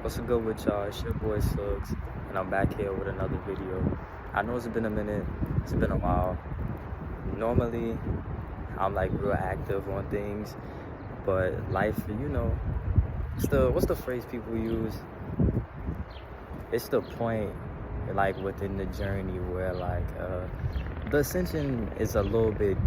What's good with y'all? It's your boy Suggs, and I'm back here with another video. I know it's been a minute, it's been a while. Normally, I'm like real active on things, but life, what's the phrase people use? It's the point, like within the journey where the ascension is a little bit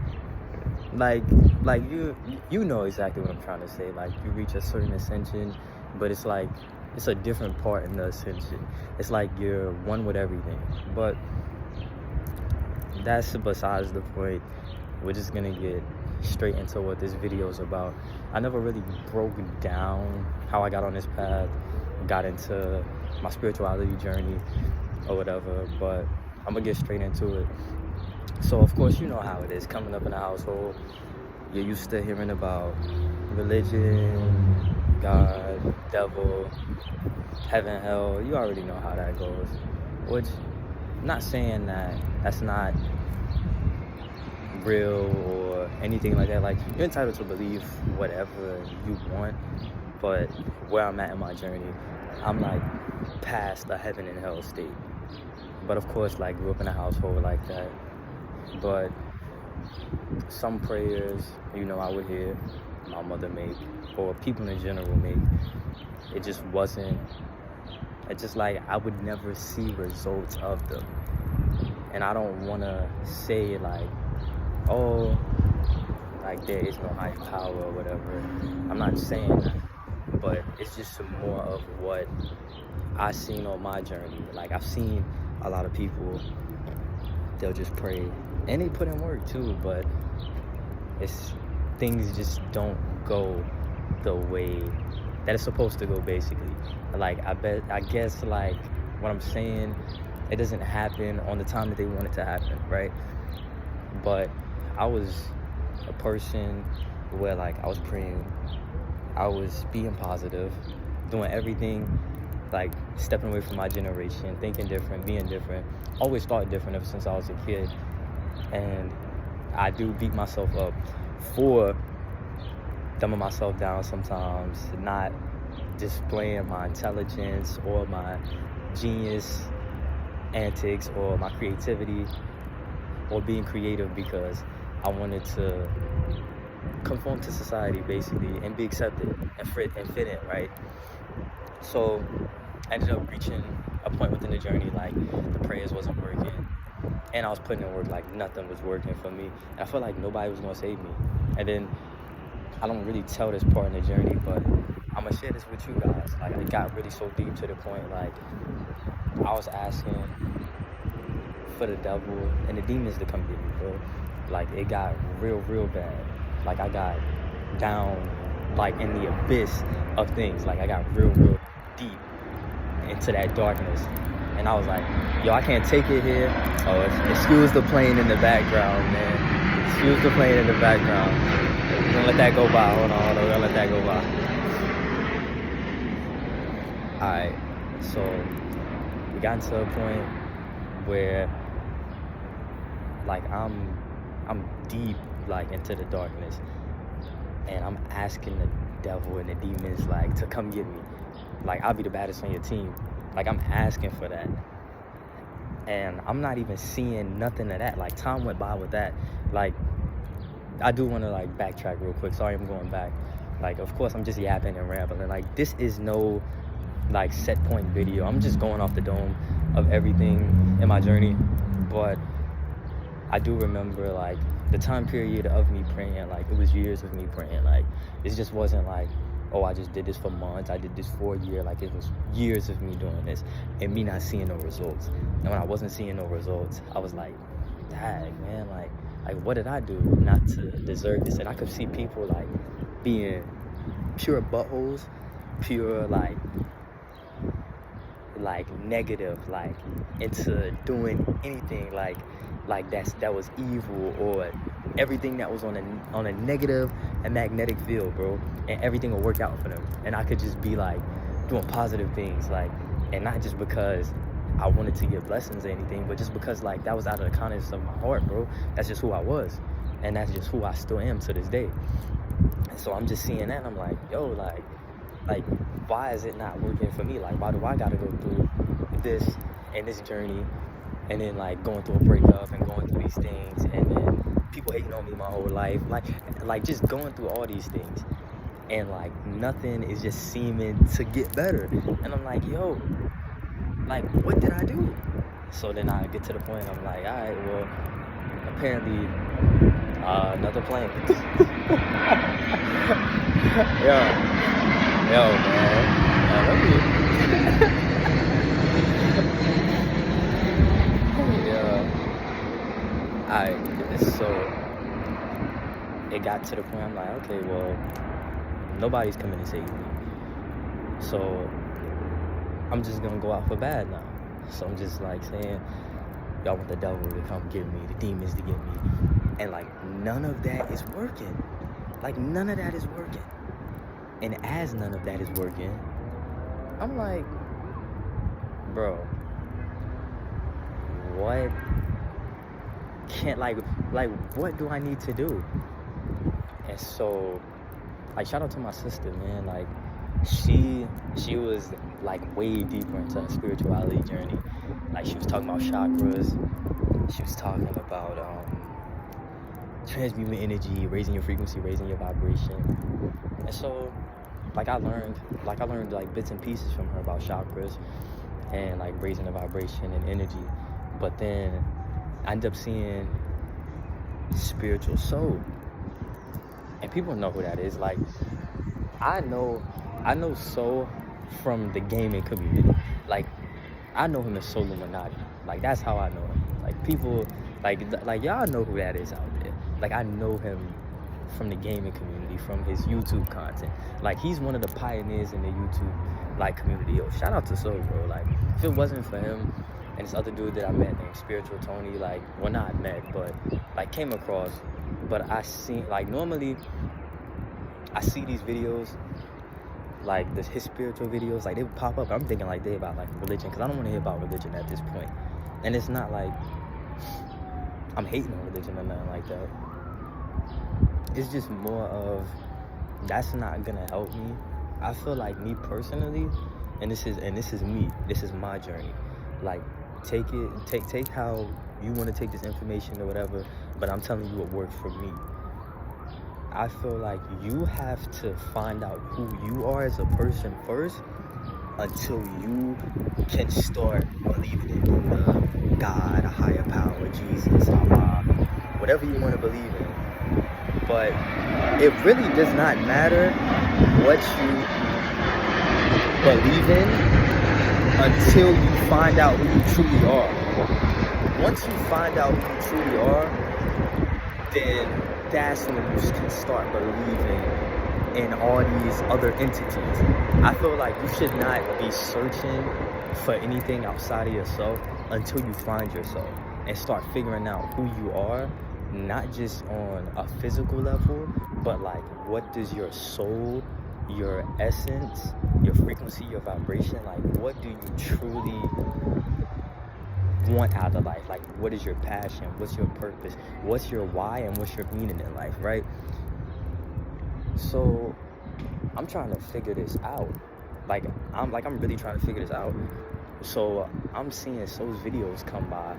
like you know exactly what I'm trying to say. Like you reach a certain ascension, but it's a different part in the ascension. It's like you're one with everything. But that's besides the point. We're just gonna get straight into what this video is about. I never really broke down how I got on this path, got into my spirituality journey or whatever, but I'm gonna get straight into it. So of course you know how it is coming up in a household. You're used to hearing about religion, God, devil, heaven, hell. You already know how that goes. Which, not saying that that's not real or anything like that. Like, you're entitled to believe whatever you want, but where I'm at in my journey, I'm like past the heaven and hell state. But of course, like, grew up in a household like that. But some prayers, I would hear my mother make, or people in general make, it just wasn't, it's just like I would never see results of them. And I don't want to say like, oh, like there is no higher power or whatever. I'm not saying that, but it's just some more of what I've seen on my journey. Like, I've seen a lot of people, they'll just pray and they put in work too, but things just don't go the way that it's supposed to go, basically. Like, I guess like what I'm saying, it doesn't happen on the time that they want it to happen, right? But I was a person where, like, I was praying, I was being positive, doing everything, like stepping away from my generation, thinking different, being different. Always thought different ever since I was a kid. And I do beat myself up for dumbing myself down sometimes, not displaying my intelligence or my genius antics or my creativity or being creative, because I wanted to conform to society, basically, and be accepted and fit in, right? So I ended up reaching a point within the journey, like the prayers wasn't working, and I was putting in work, like nothing was working for me, and I felt like nobody was gonna save me. And then I don't really tell this part in the journey, but I'm gonna share this with you guys. Like, it got really so deep to the point, like, I was asking for the devil and the demons to come get me, bro. Like, it got real bad. Like, I got down, like, in the abyss of things. Like, I got real deep into that darkness. And I was like, yo, I can't take it here. Oh, excuse the plane in the background, man. Excuse the plane in the background. We're gonna let that go by. Hold on. We're gonna let that go by. Alright, so we got to a point where, like, I'm deep, like, into the darkness, and I'm asking the devil and the demons, like, to come get me. Like, I'll be the baddest on your team. Like, I'm asking for that, and I'm not even seeing nothing of that. Like, time went by with that. Like, I do want to, like, backtrack real quick. Sorry, I'm going back. Like, of course, I'm just yapping and rambling. Like, this is no, like, set point video. I'm just going off the dome of everything in my journey. But I do remember, like, the time period of me praying. Like, it was years of me praying. Like, it just wasn't like, oh, I just did this for months, I did this for a year. Like, it was years of me doing this and me not seeing no results. And when I wasn't seeing no results, I was like, dang, man, like what did I do not to deserve this? And I could see people, like, being pure buttholes, pure, like negative, like, into doing anything like that was evil, or everything that was on a negative and magnetic field, bro, and everything will work out for them. And I could just be like doing positive things, like, and not just because I wanted to get blessings or anything, but just because, like, that was out of the kindness of my heart, bro. That's just who I was, and that's just who I still am to this day. And so I'm just seeing that, and I'm like, yo, like why is it not working for me? Like, why do I gotta go through this and this journey, and then like going through a breakup and going through these things, and then people hating on me my whole life, like just going through all these things, and like nothing is just seeming to get better. And I'm like, yo, like, what did I do? So then I get to the point, I'm like, all right, well, apparently another plane. yo man, let me yeah. Alright, so it got to the point, I'm like, okay, well, nobody's coming to save me, so I'm just gonna go out for bad now. So I'm just like saying, y'all want the devil to come get me, the demons to get me, and like none of that is working. Like none of that is working. And as none of that is working, I'm like, bro, what can't like what do I need to do? And so, like, shout out to my sister, man. Like, she was like way deeper into her spirituality journey. Like, she was talking about chakras, she was talking about transmuting energy, raising your frequency, raising your vibration. And so like I learned like bits and pieces from her about chakras and like raising the vibration and energy. But then I ended up seeing spiritual soul, and people know who that is. Like, I know Soul from the gaming community. Like, I know him as Soul Illuminati. Like, that's how I know him. Like, people like y'all know who that is out there. Like, I know him from the gaming community, from his YouTube content. Like, he's one of the pioneers in the YouTube like community. Yo, shout out to Soul, bro. Like, if it wasn't for him and this other dude that I met named Spiritual Tony, like, well, not met, but like came across, but I seen, like, normally I see these videos, like his spiritual videos, like they would pop up. I'm thinking like they about like religion, because I don't want to hear about religion at this point. And it's not like I'm hating on religion or nothing like that. It's just more of, that's not gonna help me. I feel like, me personally, and this is me, this is my journey. Like, take how you want to take this information or whatever, but I'm telling you what worked for me. I feel like you have to find out who you are as a person first, until you can start believing in God, a higher power, Jesus, Allah, whatever you want to believe in. But it really does not matter what you believe in until you find out who you truly are. Once you find out who you truly are, then that's when you can start believing in all these other entities. I feel like you should not be searching for anything outside of yourself until you find yourself and start figuring out who you are, not just on a physical level, but like, what does your soul, your essence, your frequency, your vibration, like, what do you truly want out of life? Like, what is your passion? What's your purpose? What's your why? And what's your meaning in life, right? So I'm trying to figure this out. I'm really trying to figure this out. So I'm seeing those videos come by,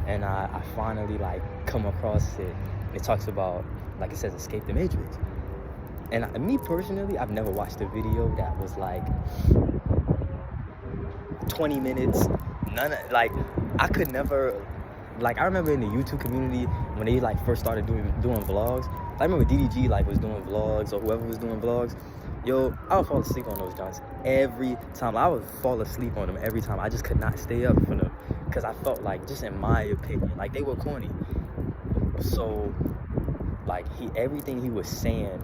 and I finally like come across it. It talks about, like it says, escape the matrix. And me personally, I've never watched a video that was like 20 minutes. I could never, like, I remember in the YouTube community when they like first started doing vlogs. I remember DDG like was doing vlogs, or whoever was doing vlogs. Yo, I would fall asleep on those joints every time. I would fall asleep on them every time. I just could not stay up for them, because I felt like, just in my opinion, like they were corny. So like everything he was saying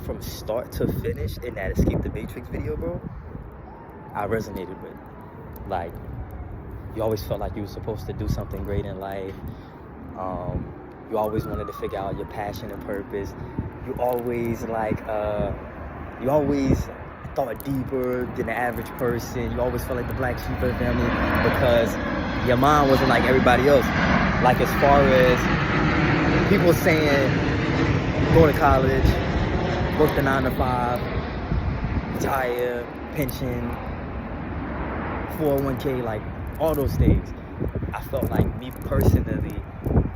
from start to finish in that Escape the Matrix video, bro, I resonated with. Like, you always felt like you were supposed to do something great in life. You always wanted to figure out your passion and purpose. You always you always thought deeper than the average person. You always felt like the black sheep of the family, because your mind wasn't like everybody else. Like, as far as people saying, go to college, work the 9 to 5, retire, pension, 401k, like all those things. I felt like me personally,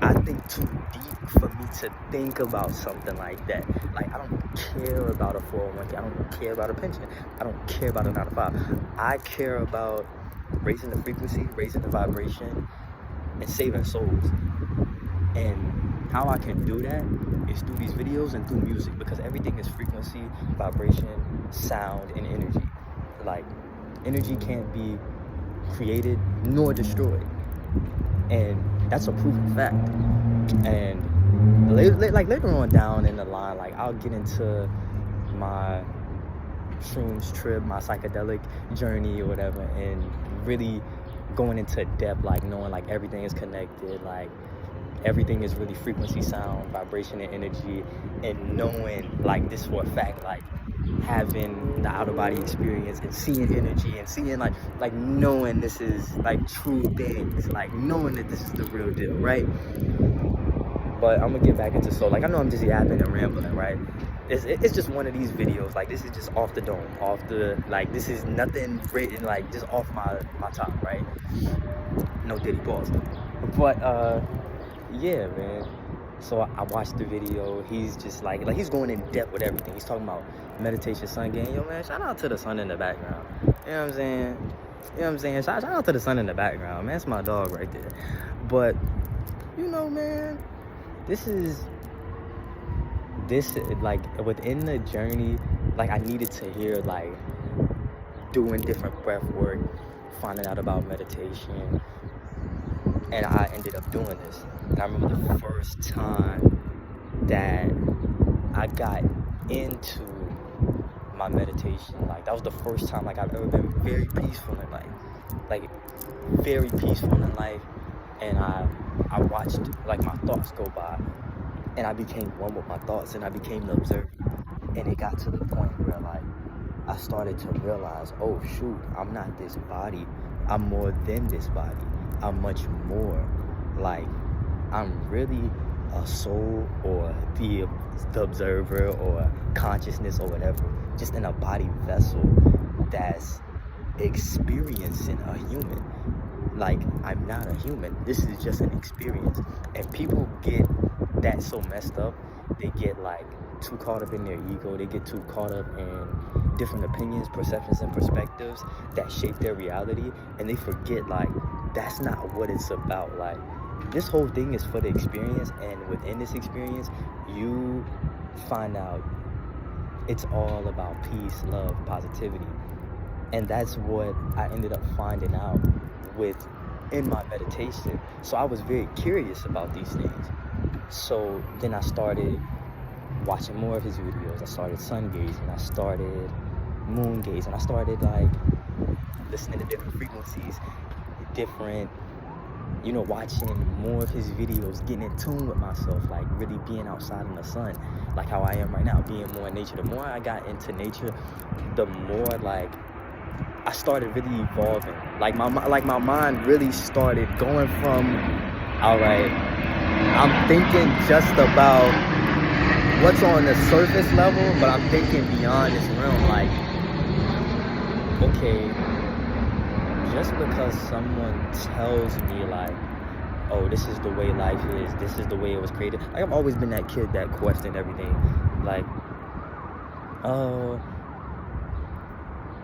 I think too deep for me to think about something like that. Like, I don't care about a 401k. I don't care about a pension. I don't care about a 9 to 5. I care about raising the frequency, raising the vibration, and saving souls. And how I can do that is through these videos and through music, because everything is frequency, vibration, sound, and energy. Like, energy can't be created nor destroyed, and that's a proven fact. And like later on down in the line, like, I'll get into my shrooms trip, my psychedelic journey or whatever, and really going into depth, like knowing like everything is connected, like everything is really frequency, sound, vibration, and energy, and knowing like this for a fact, like having the outer body experience and seeing energy and seeing like knowing this is like true things, like knowing that this is the real deal, right? But I'm gonna get back into soul. Like, I know I'm just yapping and rambling, right? It's just one of these videos. Like, this is just off the dome, off the, like, this is nothing written, like, just off my top, right? No Diddy balls. But yeah, man. So I watched the video. He's just like he's going in depth with everything. He's talking about meditation, sun game. Yo, man, shout out to the sun in the background. You know what I'm saying? You know what I'm saying? Shout out to the sun in the background, man. That's my dog right there. But, you know, man, this like within the journey, like I needed to hear like doing different breath work, finding out about meditation, and I ended up doing this. And I remember the first time that I got into my meditation, like that was the first time like I've ever been very peaceful in life, like very peaceful in life. And I watched like my thoughts go by, and I became one with my thoughts, and I became the observer. And it got to the point where like I started to realize, oh shoot, I'm not this body, I'm more than this body. I'm much more. Like, I'm really a soul, or the observer, or consciousness, or whatever, just in a body vessel that's experiencing a human. Like, I'm not a human. This is just an experience. And people get that so messed up. They get like too caught up in their ego. They get too caught up in different opinions, perceptions, and perspectives that shape their reality. And they forget like that's not what it's about. Like, this whole thing is for the experience. And within this experience, you find out it's all about peace, love, positivity. And that's what I ended up finding out in my meditation. So I was very curious about these things. So then I started watching more of his videos. I started sun gazing, I started moon gazing, I started like listening to different frequencies, different, you know, watching more of his videos, getting in tune with myself, like really being outside in the sun, like how I am right now, being more in nature. The more I got into nature, the more like I started really evolving. Like my mind really started going from, all right, I'm thinking just about what's on the surface level, but I'm thinking beyond this realm. Like, okay, just because someone tells me like, oh, this is the way life is, this is the way it was created. Like, I've always been that kid that questioned everything. Like, oh,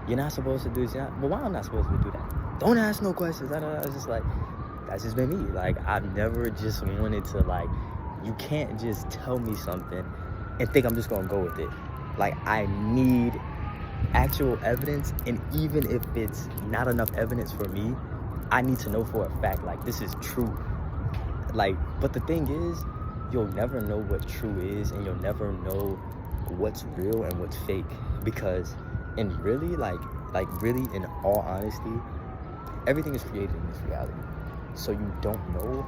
you're not supposed to do this. Well, why am I not supposed to do that? Don't ask no questions. It's just like, that's just been me. Like, I've never just wanted to, like, you can't just tell me something and think I'm just gonna go with it. Like, I need actual evidence, and even if it's not enough evidence for me, I need to know for a fact, like, this is true. Like, but the thing is, you'll never know what true is, and you'll never know what's real and what's fake, because and really, like really, in all honesty, everything is created in this reality. So you don't know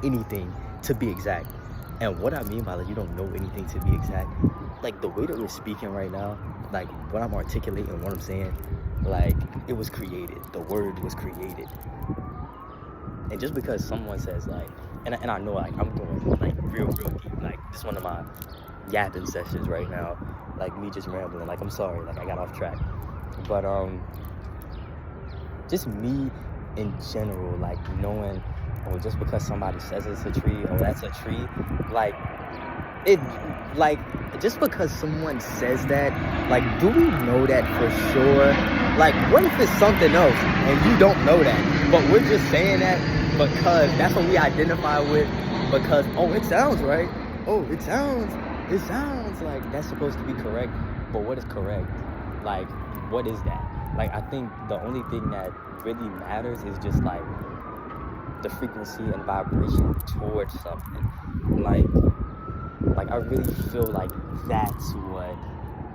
anything to be exact. And what I mean by like you don't know anything to be exact, like the way that we're speaking right now, like what I'm articulating, what I'm saying, like it was created. The word was created. And just because someone says like, and I know like I'm going like real deep, like this is one of my yapping sessions right now, like me just rambling, like I'm sorry, like I got off track. But just me in general, like knowing, oh, just because somebody says it's a tree, oh, that's a tree, like it, like just because someone says that, like, do we know that for sure? Like, what if it's something else and you don't know that, but we're just saying that because that's what we identify with, because, oh, it sounds right, oh, it sounds like that's supposed to be correct, but what is correct? Like, what is that? Like, I think the only thing that really matters is just like the frequency and vibration towards something. Like I really feel like that's what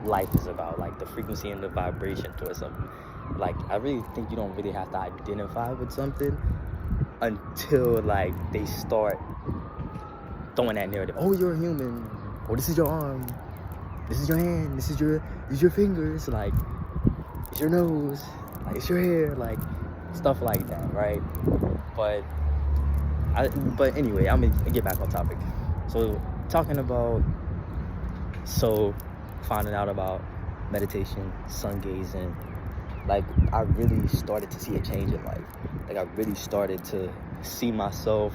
life is about, like the frequency and the vibration towards something. Like, I really think you don't really have to identify with something until like they start throwing that narrative. Oh, you're a human. Oh, this is your arm. This is your hand. This is your fingers. Like, it's your nose. Like, it's your hair. Like, stuff like that, right? But anyway, I'm gonna get back on topic. So finding out about meditation, sun gazing, like, I really started to see a change in life. Like, I really started to see myself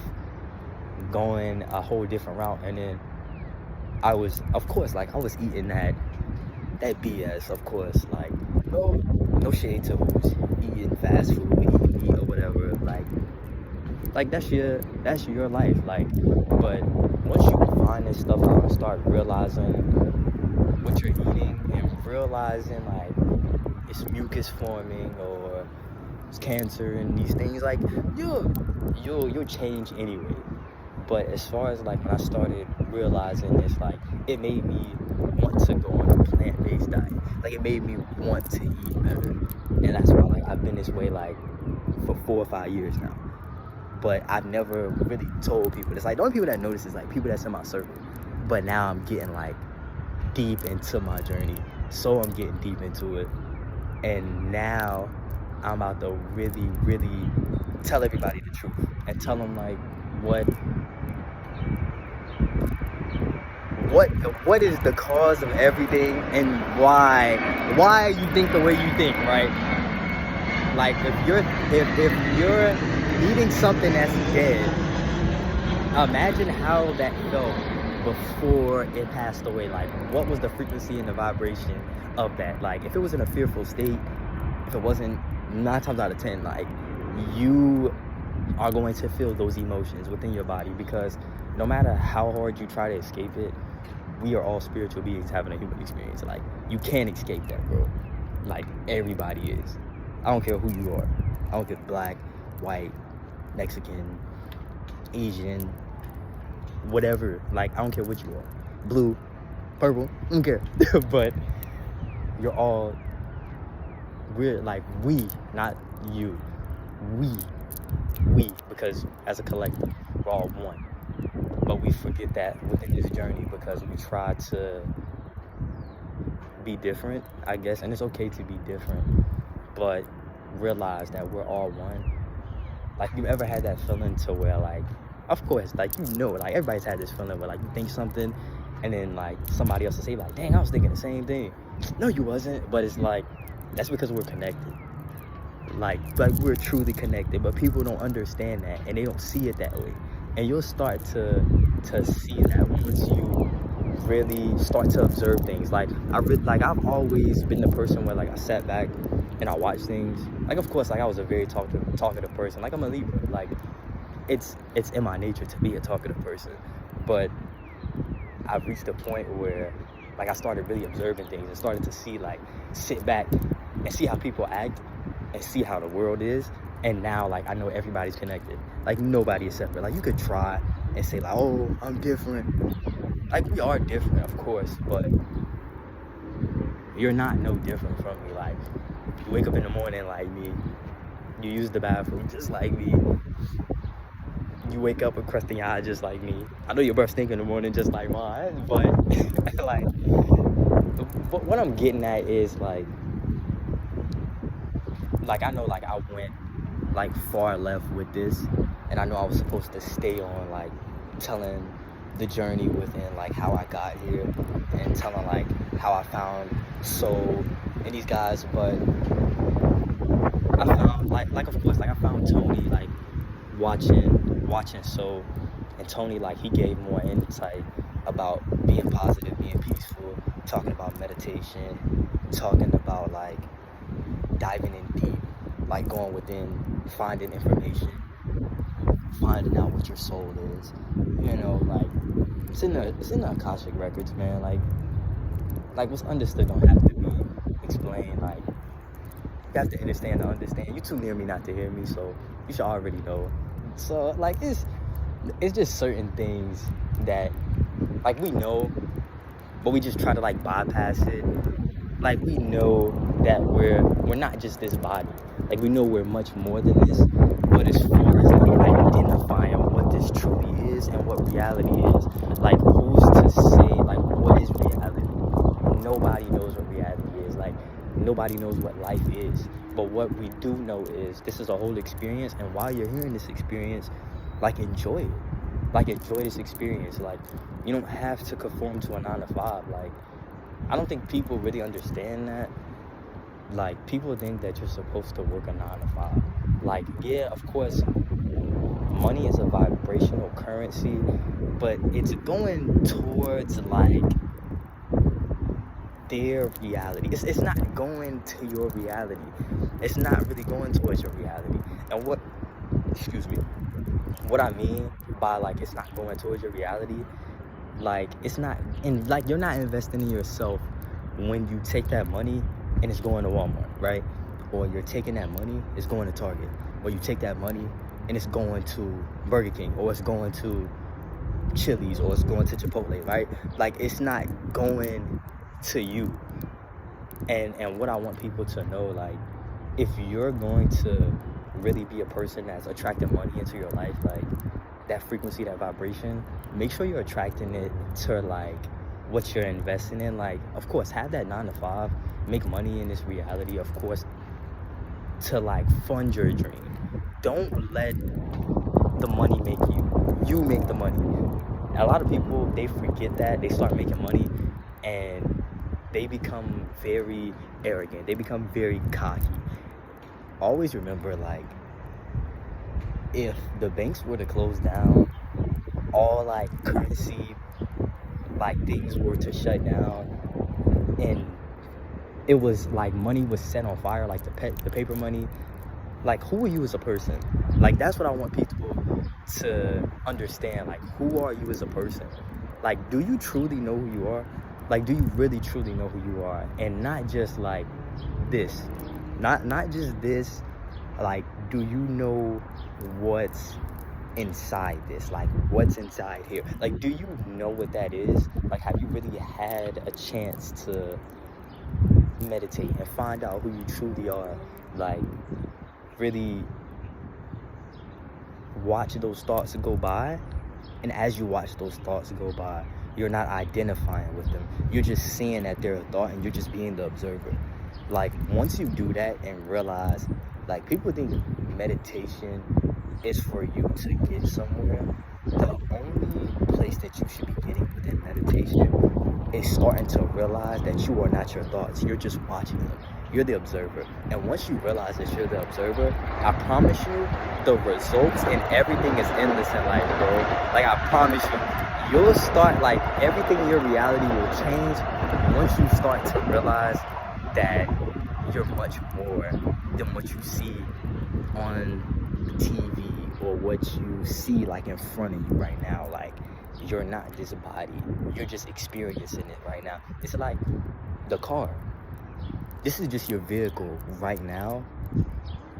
going a whole different route. And then I was eating that BS, of course. Like, no shade to who's eating fast food, eating meat or whatever. Like that's your life. Like, but once you find this stuff out and start realizing what you're eating and realizing like it's mucus forming or it's cancer and these things, like you'll change anyway. But as far as like when I started realizing this, like, it made me want to go on a plant-based diet. Like, it made me want to eat better. And that's why, like, I've been this way like for 4 or 5 years now. But I've never really told people. It's like the only people that notice is like people that's in my circle. But now I'm getting like deep into my journey. So I'm getting deep into it. And now I'm about to really, really tell everybody the truth and tell them like what is the cause of everything and why you think the way you think, right? Like, if you're eating something that's dead, imagine how that felt before it passed away. Like, what was the frequency and the vibration of that? Like, if it was in a fearful state, if it wasn't, 9 times out of 10, like, you are going to feel those emotions within your body, because no matter how hard you try to escape it, we are all spiritual beings having a human experience. Like, you can't escape that, bro. Like, everybody is. I don't care who you are. I don't care, black, white, Mexican, Asian, whatever. Like, I don't care what you are. Blue, purple, I don't care. But we're like, we, not you. We, because as a collective, we're all one. But we forget that within this journey because we try to be different, I guess, and it's okay to be different, but realize that we're all one. Like, you ever had that feeling to where, like, of course, like, like, everybody's had this feeling where, like, you think something, and then, like, somebody else will say, like, dang, I was thinking the same thing. No, you wasn't. But it's like, that's because we're connected. Like we're truly connected, but people don't understand that, and they don't see it that way. And you'll start to see that once you really start to observe things. Like, I've always been the person where, like, I sat back and I watched things. Like, of course, like, I was a very talkative person. Like, I'm a Libra. Like, it's in my nature to be a talkative person. But I've reached a point where, like, I started really observing things and started to see, like, sit back and see how people act and see how the world is. And now, like, I know everybody's connected. Like, nobody is separate. Like, you could try and say, like, oh, I'm different. Like, we are different, of course, but you're not no different from me. Like, you wake up in the morning like me. You use the bathroom just like me. You wake up with crust in your eye just like me. I know your breath stink in the morning just like mine, but like, what I'm getting at is like I know, like, I went like far left with this, and I know I was supposed to stay on, like, telling the journey within, like, how I got here, and telling, like, how I found soul and these guys, but I found like of course, like I found Tony like watching So, and Tony like he gave more insight about being positive, being peaceful, talking about meditation, talking about like diving in deep, like going within, finding information, finding out what your soul is. You know, like it's in the Akashic records, man. Like what's understood don't have to be explained. Like you have to understand to understand. You too near me not to hear me, so you should already know. So like it's just certain things that like we know, but we just try to like bypass it. Like we know that we're not just this body. Like we know we're much more than this. But as far as like identifying what this truly is and what reality is, like who's to say like what is reality? Nobody knows what reality is. Like nobody knows what life is. But what we do know is this is a whole experience, and while you're hearing this experience, like enjoy it. Like enjoy this experience. Like you don't have to conform to a 9 to 5. Like I don't think people really understand that. Like people think that you're supposed to work a 9 to 5. Like yeah, of course, money is a vibrational currency, but it's going towards like their reality. It's not going to your reality. It's not really going towards your reality. And what I mean by like it's not going towards your reality, like it's not in like you're not investing in yourself when you take that money and it's going to Walmart, right? Or you're taking that money, it's going to Target. Or you take that money and it's going to Burger King, or it's going to Chili's, or it's going to Chipotle, right? Like it's not going to you. And what I want people to know, like if you're going to really be a person that's attracting money into your life, like that frequency, that vibration, make sure you're attracting it to like what you're investing in. Like of course have that 9 to 5, make money in this reality, of course, to like fund your dream. Don't let the money make you make the money. A lot of people, they forget that. They start making money and they become very arrogant, they become very cocky. Always remember, like if the banks were to close down, all like currency like things were to shut down, and it was like money was set on fire, like the paper money, like who are you as a person? Like that's what I want people to understand. Like who are you as a person? Like do you truly know who you are? Like do you really truly know who you are? And not just like this, not just this. Like do you know what's inside this? Like what's inside here? Like do you know what that is? Like have you really had a chance to meditate and find out who you truly are? Like really watch those thoughts go by, and as you watch those thoughts go by, you're not identifying with them, you're just seeing that they're a thought and you're just being the observer. Like once you do that and realize, like people think meditation is for you to get somewhere. The only place that you should be getting within meditation is starting to realize that you are not your thoughts, you're just watching them, you're the observer. And once you realize that you're the observer, I promise you the results and everything is endless in life, bro. Like I promise you, you'll start, like everything in your reality will change once you start to realize that you're much more than what you see on TV or what you see like in front of you right now. Like you're not this body, you're just experiencing it right now. It's like the car, this is just your vehicle right now.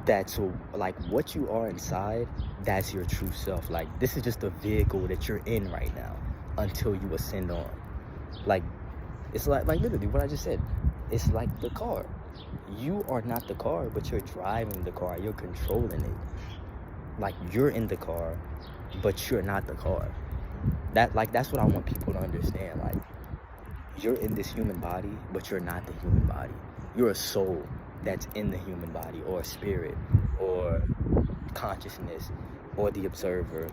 That's like what you are inside, that's your true self. Like this is just the vehicle that you're in right now until you ascend on. Like it's like literally what I just said. It's like the car. You are not the car, but you're driving the car, you're controlling it. Like you're in the car, but you're not the car. That's what I want people to understand. Like you're in this human body, but you're not the human body. You're a soul that's in the human body, or a spirit, or consciousness, or the observer,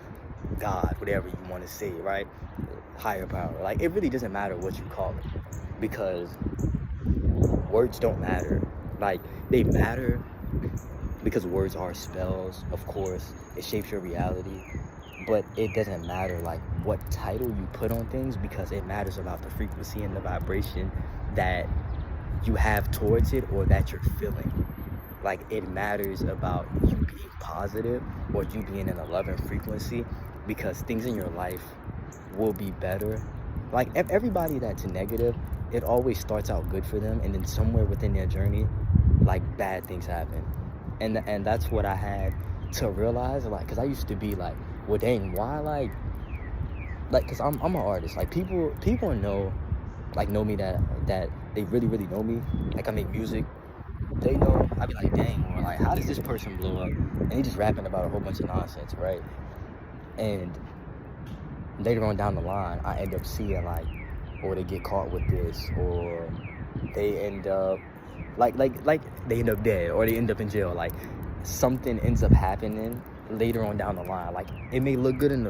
God, whatever you want to say, right? Higher power. Like it really doesn't matter what you call it, because words don't matter. Like, they matter because words are spells, of course. It shapes your reality. But it doesn't matter, like, what title you put on things, because it matters about the frequency and the vibration that you have towards it or that you're feeling. Like, it matters about you being positive or you being in a loving frequency, because things in your life will be better. Like, everybody that's negative, it always starts out good for them, and then somewhere within their journey, like, bad things happen. And that's what I had to realize, like, because I used to be like, well, dang, why, like, because I'm an artist. Like, people know, like, know me, that they really, really know me. Like, I make music. They know. I'd be like, dang, or like, how does this person blow up? And he just rapping about a whole bunch of nonsense, right? And later on down the line, I end up seeing, like, or they get caught with this, or they end up like they end up dead, or they end up in jail. Like, something ends up happening later on down the line. Like, it may look good in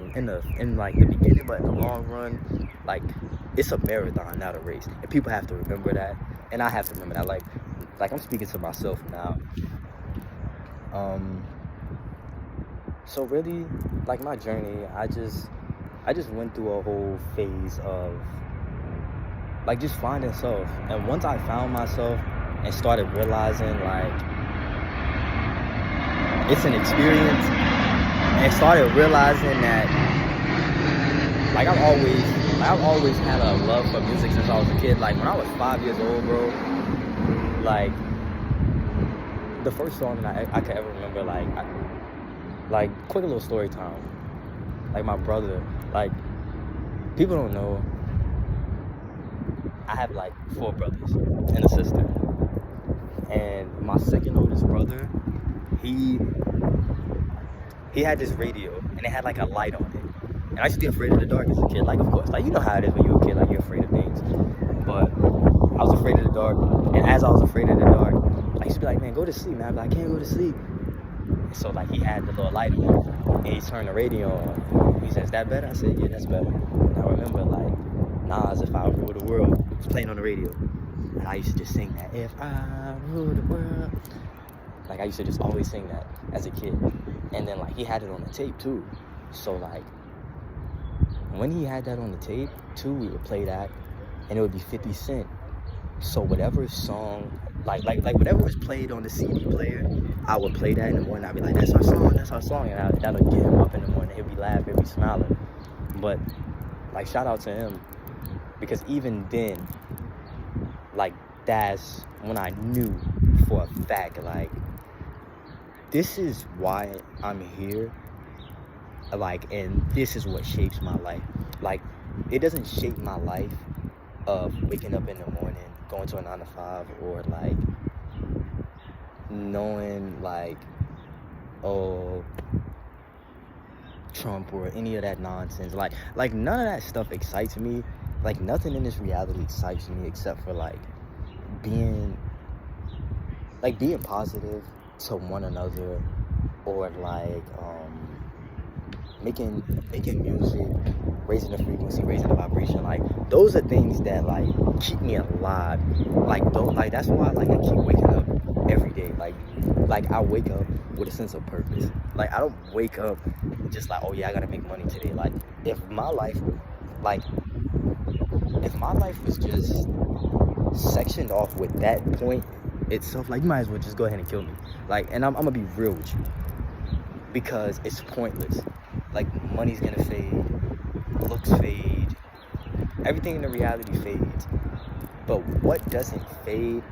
like the beginning, but in the long run, like, it's a marathon, not a race. And people have to remember that, and I have to remember that. Like I'm speaking to myself now. So really, like, my journey, I just went through a whole phase of, like, just finding self. And once I found myself and started realizing, like, it's an experience, and started realizing that, like, I've always had a love for music since I was a kid. Like, when I was 5 years old, bro, like, the first song that I could ever remember, like, quick little story time. Like, my brother, like, people don't know, I have, like, 4 brothers and a sister. And my second oldest brother, he had this radio, and it had, like, a light on it. And I used to be afraid of the dark as a kid. Like, of course, like, you know how it is when you're a kid, like, you're afraid of things. But I was afraid of the dark. And as I was afraid of the dark, I used to be like, man, go to sleep, man. I'd be like, I can't go to sleep. And so, like, he had the little light on, and he turned the radio on. He said, is that better? I said, yeah, that's better. And I remember, like, Nas, If I Rule the World, was playing on the radio. And I used to just sing that, if I rule the world. Like, I used to just always sing that as a kid. And then, like, he had it on the tape, too. So, like, when he had that on the tape, too, we would play that, and it would be 50 Cent. So whatever song, like whatever was played on the CD player, I would play that in the morning. I'd be like, that's our song. And that'll get him up in the morning. He'll be laughing, he'll be smiling. But, like, shout out to him, because even then, like, that's when I knew for a fact, like, this is why I'm here. Like, and this is what shapes my life. Like, it doesn't shape my life of waking up in the morning, going to a 9 to 5, or, like, knowing, like, oh, Trump or any of that nonsense. Like none of that stuff excites me. Like, nothing in this reality excites me except for, like, being positive to one another, or, like, making music, raising the frequency, raising the vibration. Like, those are things that, like, keep me alive. Like, that's why, like, I keep waking up every day. Like I wake up with a sense of purpose. Like, I don't wake up just like, oh yeah, I gotta make money today. Like, if my life was just sectioned off with that point itself, like, you might as well just go ahead and kill me. Like, and I'm gonna be real with you, because it's pointless. Like, money's gonna fade, looks fade, everything in the reality fades. But what doesn't fade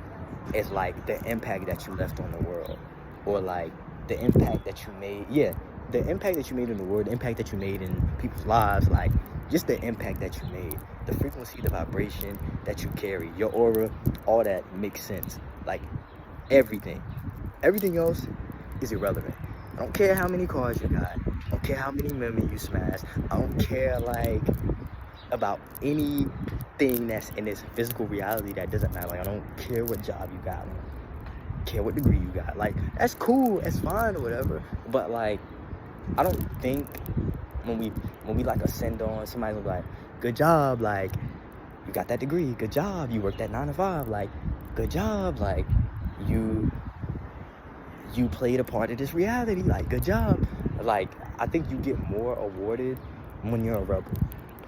is, like, the impact that you left on the world, or, like, the impact that you made. Yeah, the impact that you made in the world, the impact that you made in people's lives. Like, just the impact that you made, the frequency, the vibration that you carry, your aura, all that makes sense. Like, everything else is irrelevant. I don't care how many cars you got. I don't care how many women you smash. I don't care, like, about anything that's in this physical reality that doesn't matter. Like, I don't care what job you got. I don't care what degree you got. Like, that's cool. That's fine or whatever. But, like, I don't think when we like ascend on, somebody's like, good job. Like, you got that degree. Good job. You worked that 9 to 5. Like, good job. Like, you played a part of this reality. Like, good job. Like, I think you get more awarded when you're a rebel.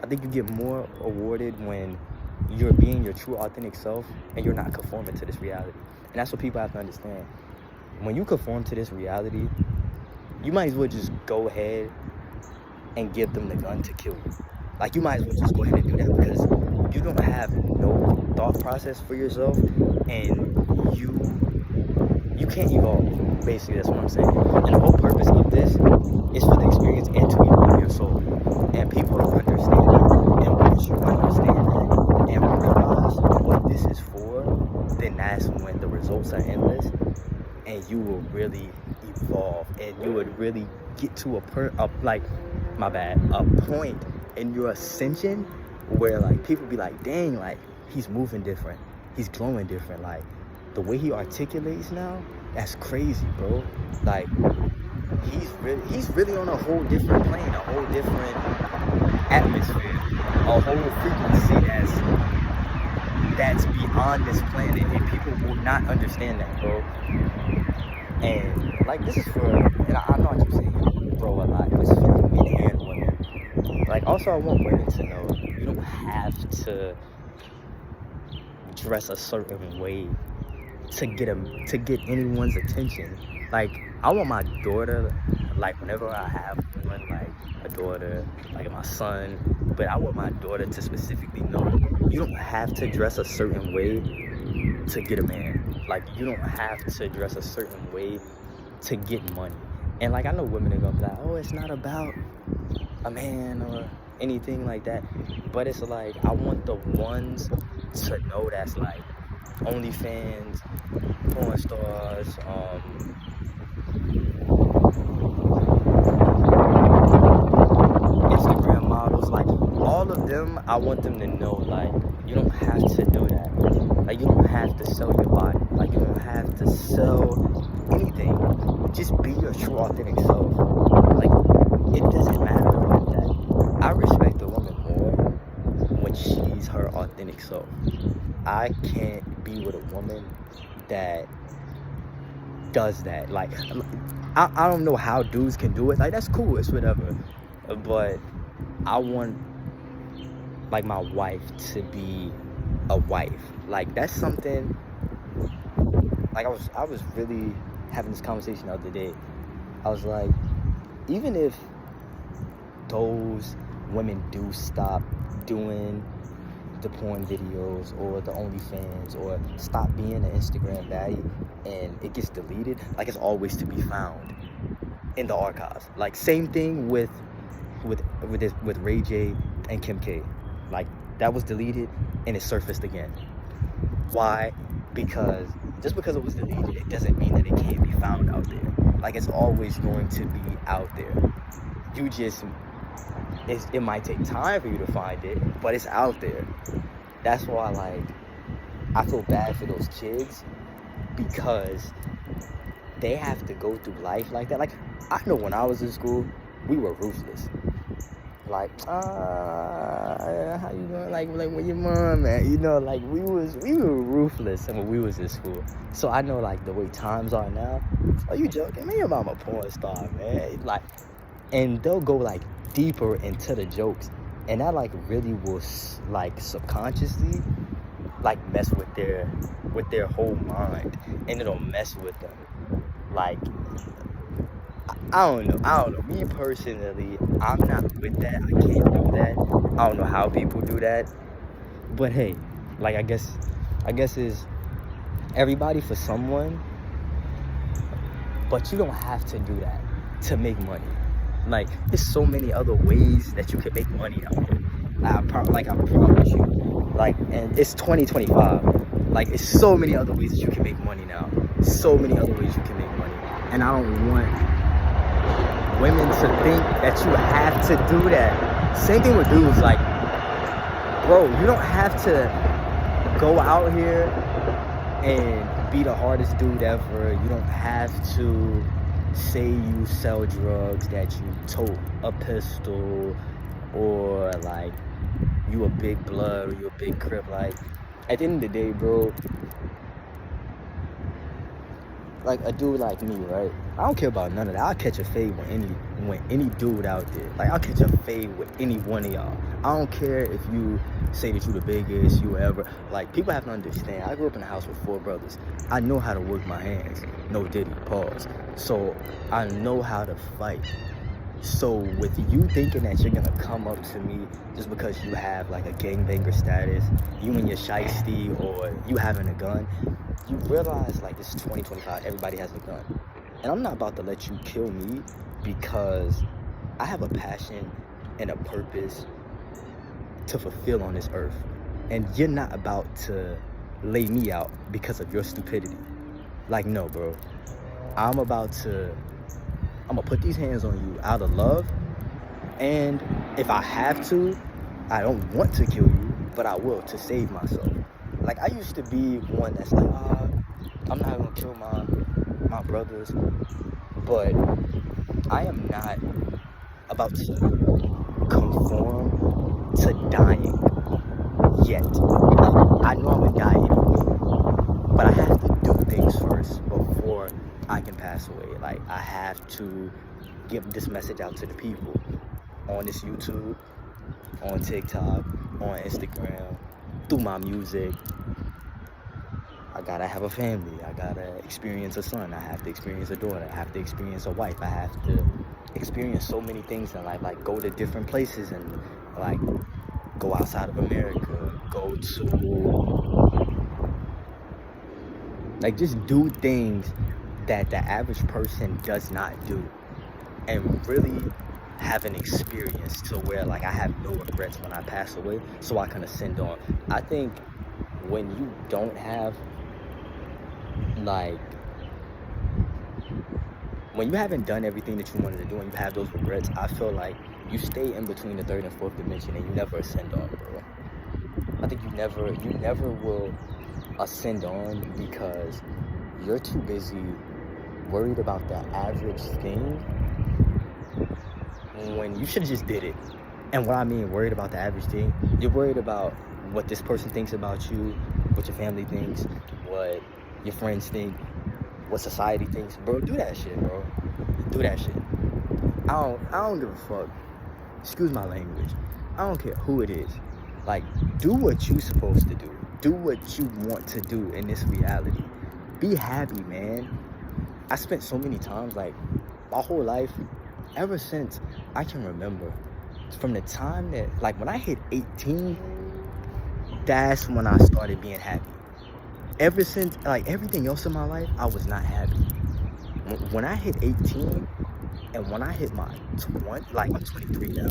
I think you get more awarded when you're being your true, authentic self and you're not conforming to this reality. And that's what people have to understand. When you conform to this reality, you might as well just go ahead and give them the gun to kill you. Like, you might as well just go ahead and do that, because you don't have no thought process for yourself, and you can't evolve. Basically, that's what I'm saying. And the whole purpose of this is for the experience and to evolve your soul. And people don't understand that. And once you understand that and realize what this is for, then that's when the results are endless, and you will really evolve, and you would really get to a point in your ascension where, like, people be like, dang, like, he's moving different, he's glowing different, like, the way he articulates now, that's crazy, bro. Like, he's really on a whole different plane, a whole different atmosphere, a whole frequency that's beyond this planet, and people will not understand that, bro. And, like, this is for, and I know I keep saying bro a lot, this is for men and women. Like, also, I want women to know you don't have to dress a certain way to get anyone's attention. Like, I want my daughter, like, whenever I have one, like a daughter, like my son, but I want my daughter to specifically know you don't have to dress a certain way to get a man. Like, you don't have to dress a certain way to get money. And, like, I know women are gonna be like, oh, it's not about a man or anything like that, but it's like, I want the ones to know that's like OnlyFans, porn stars, Instagram models, like, all of them. I want them to know, like, you don't have to do that. Like, you don't have to sell your body. Like, you don't have to sell anything. Just be your true, authentic self. Like, it doesn't matter about that. I respect a woman more when she's her authentic self. I can't be with a woman that does that. Like, I don't know how dudes can do it. Like, that's cool, it's whatever. But I want, like, my wife to be a wife. Like, that's something, like, I was really having this conversation the other day. I was like, even if those women do stop doing the porn videos or the OnlyFans, or stop being an Instagram baddie and it gets deleted, like, it's always to be found in the archives. Like, same thing with Ray J and Kim K. Like, that was deleted and it surfaced again. Why? Because just because it was deleted, it doesn't mean that it can't be found out there. Like, it's always going to be out there. You just, it might take time for you to find it, but it's out there. That's why, like, I feel bad for those kids, because they have to go through life like that. Like, I know when I was in school, we were ruthless. Like, how you doing? Like where your mom at? You know, like, we were ruthless when we was in school. So I know, like, the way times are now. Are you joking? Man, your mama a porn star, man. Like, and they'll go, like, deeper into the jokes, and that, like, really will, like, subconsciously, like, mess with their whole mind, and it'll mess with them. Like, I don't know. Me personally, I'm not with that. I can't do that. I don't know how people do that. But hey, like, I guess is everybody for someone. But you don't have to do that to make money. Like, there's so many other ways that you can make money out here. I promise you. Like, and it's 2025. Like, it's so many other ways that you can make money now. So many other ways you can make money. And I don't want women to think that you have to do that. Same thing with dudes. Like, bro, you don't have to go out here and be the hardest dude ever. You don't have to say you sell drugs, that you tote a pistol, or, like, you a big blood, or you a big crip. Like, at the end of the day, bro, like a dude like me, right? I don't care about none of that. I'll catch a fade when any dude out there. Like, I'll catch a fade with any one of y'all. I don't care if you say that you the biggest, you ever. Like, people have to understand. I grew up in a house with 4 brothers. I know how to work my hands. No diddy, pause. So I know how to fight. So with you thinking that you're gonna come up to me just because you have like a gangbanger status, you and your shiesty, or you having a gun, you realize like this is 2025, everybody has a gun. And I'm not about to let you kill me because I have a passion and a purpose to fulfill on this earth. And you're not about to lay me out because of your stupidity. Like, no, bro. I'm gonna put these hands on you out of love, and if I have to, I don't want to kill you, but I will to save myself. Like, I used to be one that's like, I'm not gonna kill my brothers, but I am not about to conform to dying yet. I know I'm gonna die anyway, but I have to do things first before I can pass away. Like, I have to give this message out to the people on this YouTube, on TikTok, on Instagram, through my music. I gotta have a family. I gotta experience a son. I have to experience a daughter. I have to experience a wife. I have to experience so many things in life, like go to different places and like go outside of America, go to like just do things that the average person does not do, and really have an experience to where like I have no regrets when I pass away, so I can ascend on. I think when you don't have like, when you haven't done everything that you wanted to do and you have those regrets, I feel like you stay in between the 3rd and 4th dimension and you never ascend on, bro. I think you never will ascend on because you're too busy worried about the average thing when you should have just did it. And what I mean worried about the average thing, you're worried about what this person thinks about you, what your family thinks, what your friends think, what society thinks. Bro, do that shit, bro. Do that shit. I don't give a fuck. Excuse my language. I don't care who it is. Like, do what you supposed to do. Do what you want to do in this reality. Be happy, man. I spent so many times, like, my whole life, ever since I can remember, from the time that, like, when I hit 18, that's when I started being happy. Ever since, like, everything else in my life, I was not happy. When I hit 18, and when I hit my 20, like, I'm 23 now,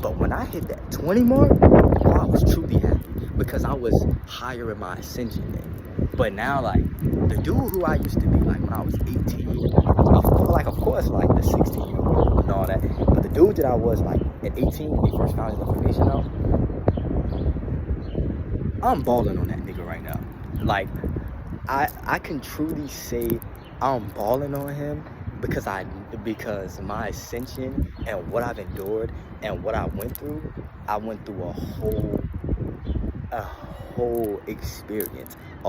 but when I hit that 20 mark, I was truly happy because I was higher in my ascension then. But now, like, the dude who I used to be, like, when I was 18, of course, like, the 16-year-old and all that, but the dude that I was, like, at 18 when he first found his information out, I'm balling on that nigga right now. Like, I can truly say I'm balling on him because my ascension and what I've endured and what I went through a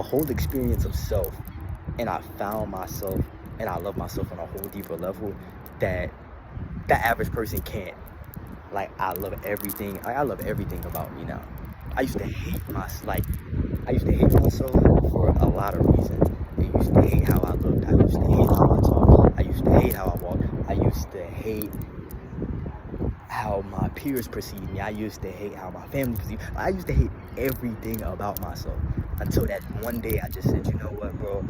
whole experience of self, and I found myself and I love myself on a whole deeper level that the average person can't. Like, I love everything about me now. I used to hate myself for a lot of reasons. I used to hate how I looked. I used to hate how I talked. I used to hate how I walked. I used to hate how my peers perceived me. I used to hate how my family perceived me. I used to hate everything about myself until that one day I just said, you know what, bro?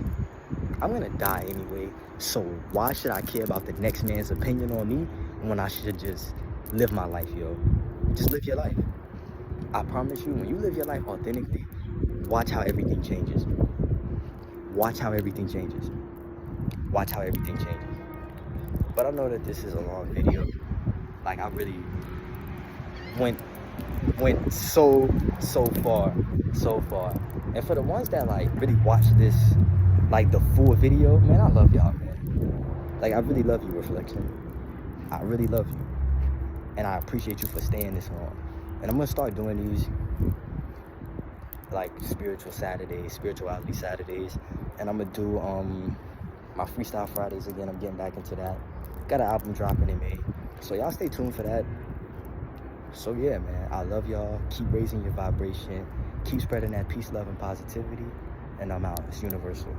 I'm gonna die anyway, so why should I care about the next man's opinion on me when I should just live my life, yo? Just live your life. I promise you, when you live your life authentically, watch how everything changes. Watch how everything changes. Watch how everything changes. But I know that this is a long video. Like, I really went so far. And for the ones that, like, really watch this, like, the full video, man, I love y'all, man. Like, I really love you, Reflection. I really love you. And I appreciate you for staying this long. And I'm gonna start doing these, like, spirituality Saturdays. And I'm gonna do my Freestyle Fridays again. I'm getting back into that. Got an album dropping in May. So y'all stay tuned for that. So yeah, man, I love y'all. Keep raising your vibration. Keep spreading that peace, love, and positivity. And I'm out. It's universal.